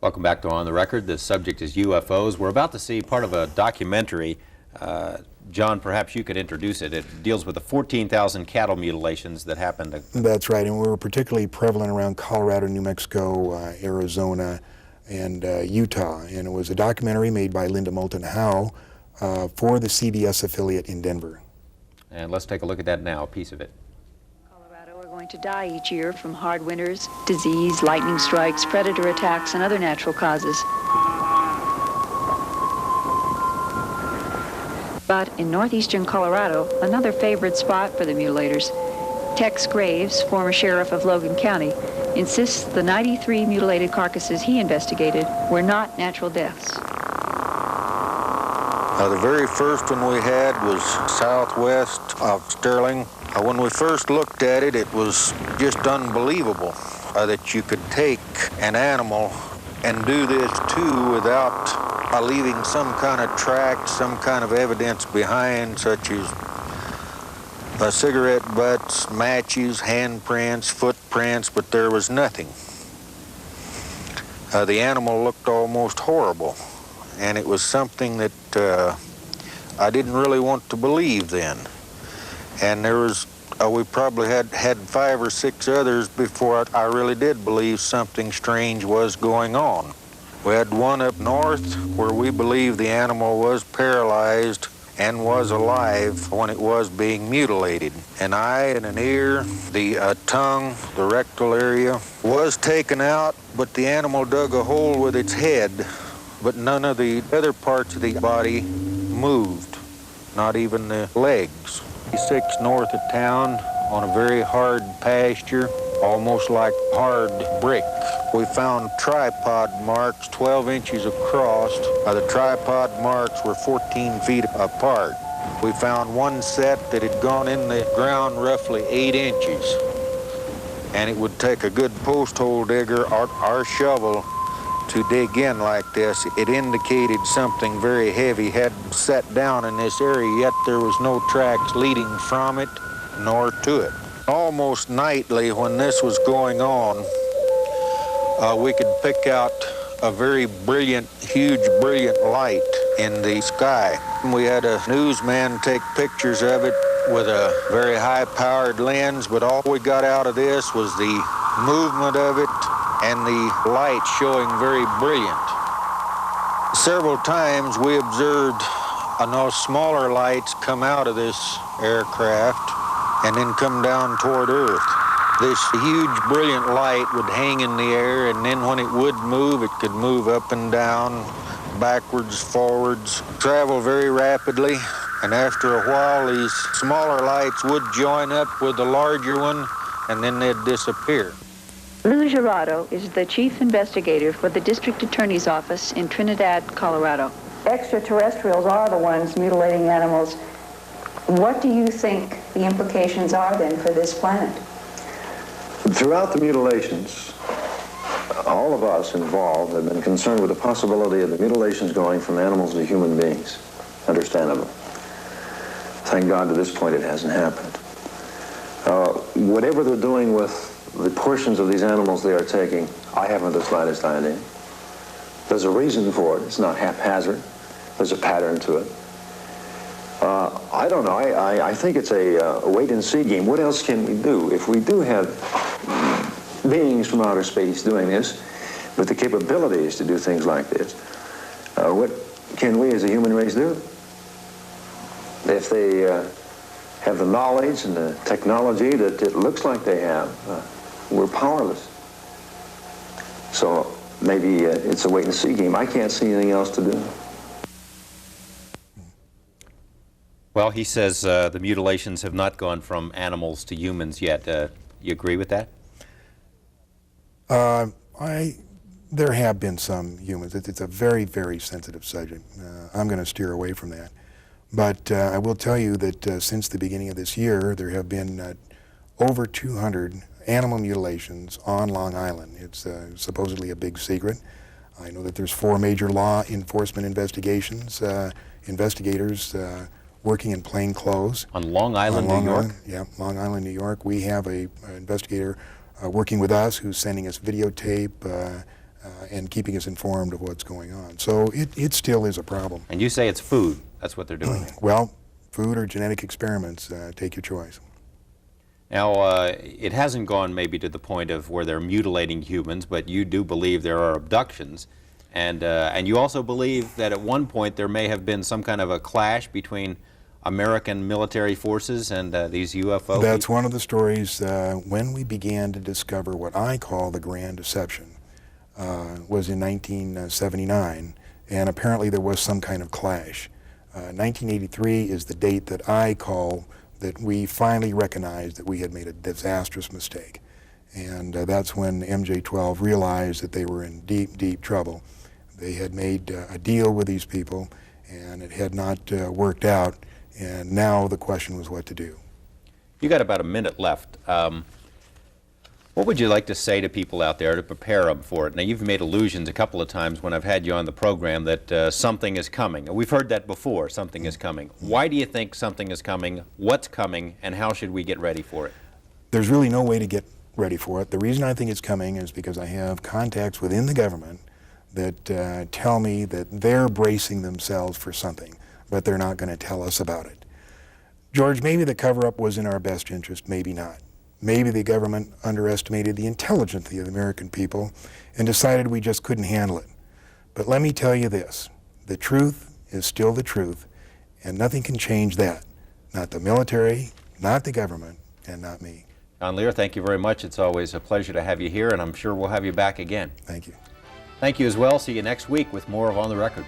Welcome back to On the Record. The subject is UFOs. We're about to see part of a documentary. John, perhaps you could introduce it. It deals with the 14,000 cattle mutilations that happened. That's right, and we were particularly prevalent around Colorado, New Mexico, Arizona, and Utah. And it was a documentary made by Linda Moulton Howe for the CBS affiliate in Denver. And let's take a look at that now, a piece of it. Colorado are going to die each year from hard winters, disease, lightning strikes, predator attacks, and other natural causes. But in northeastern Colorado, another favorite spot for the mutilators, Tex Graves, former sheriff of Logan County, insists the 93 mutilated carcasses he investigated were not natural deaths. The very first one we had was southwest of Sterling. When we first looked at it, it was just unbelievable that you could take an animal and do this too without leaving some kind of track, some kind of evidence behind, such as cigarette butts, matches, handprints, footprints, but there was nothing. The animal looked almost horrible, and it was something that I didn't really want to believe then. And there was, we probably had 5 or 6 others before I really did believe something strange was going on. We had one up north where we believe the animal was paralyzed and was alive when it was being mutilated. An eye and an ear, the tongue, the rectal area was taken out, but the animal dug a hole with its head, but none of the other parts of the body moved, not even the legs. 6 north of town on a very hard pasture, almost like hard brick. We found tripod marks 12 inches across. The tripod marks were 14 feet apart. We found one set that had gone in the ground roughly 8 inches. And it would take a good post hole digger or shovel to dig in like this. It indicated something very heavy had sat down in this area, yet there was no tracks leading from it nor to it. Almost nightly when this was going on, we could pick out a very brilliant, huge, brilliant light in the sky. We had a newsman take pictures of it with a very high-powered lens, but all we got out of this was the movement of it and the light showing very brilliant. Several times we observed smaller lights come out of this aircraft and then come down toward Earth. This huge, brilliant light would hang in the air, and then when it would move, it could move up and down, backwards, forwards, travel very rapidly, and after a while, these smaller lights would join up with the larger one, and then they'd disappear. Lou Gerardo is the chief investigator for the district attorney's office in Trinidad, Colorado. Extraterrestrials are the ones mutilating animals. What do you think the implications are then for this planet? Throughout the mutilations, all of us involved have been concerned with the possibility of the mutilations going from animals to human beings. Understandable. Thank God to this point it hasn't happened. Whatever they're doing with the portions of these animals they are taking, I haven't the slightest idea. There's a reason for it. It's not haphazard. There's a pattern to it. I don't know. I think it's a wait-and-see game. What else can we do? If we do have beings from outer space doing this, with the capabilities to do things like this, what can we as a human race do? If they have the knowledge and the technology that it looks like they have, we're powerless. So maybe it's a wait-and-see game. I can't see anything else to do. Well, he says the mutilations have not gone from animals to humans yet. You agree with that? There have been some humans. It's a very, very sensitive subject. I'm going to steer away from that. But I will tell you that since the beginning of this year, there have been over 200 animal mutilations on Long Island. It's supposedly a big secret. I know that there's 4 major law enforcement investigations, investigators working in plain clothes. On Long Island, New York? Yeah, Long Island, New York. We have an investigator working with us who's sending us videotape, and keeping us informed of what's going on. So it still is a problem. And you say it's food. That's what they're doing. Well, food or genetic experiments, take your choice. Now, it hasn't gone maybe to the point of where they're mutilating humans, but you do believe there are abductions. And you also believe that at one point there may have been some kind of a clash between American military forces and these UFO That's people? one of the stories when we began to discover what I call the Grand Deception. Was in 1979, and apparently there was some kind of clash. 1983 is the date that I call that we finally recognized that we had made a disastrous mistake. And that's when MJ-12 realized that they were in deep, deep trouble. They had made a deal with these people, and it had not worked out, and now the question was what to do. You got about a minute left. What would you like to say to people out there to prepare them for it? Now, you've made allusions a couple of times when I've had you on the program that something is coming. We've heard that before, something is coming. Why do you think something is coming? What's coming? And how should we get ready for it? There's really no way to get ready for it. The reason I think it's coming is because I have contacts within the government that tell me that they're bracing themselves for something, but they're not going to tell us about it. George, maybe the cover-up was in our best interest, maybe not. Maybe the government underestimated the intelligence of the American people and decided we just couldn't handle it. But let me tell you this, the truth is still the truth, and nothing can change that. Not the military, not the government, and not me. John Lear, thank you very much. It's always a pleasure to have you here, and I'm sure we'll have you back again. Thank you. Thank you as well. See you next week with more of On the Record.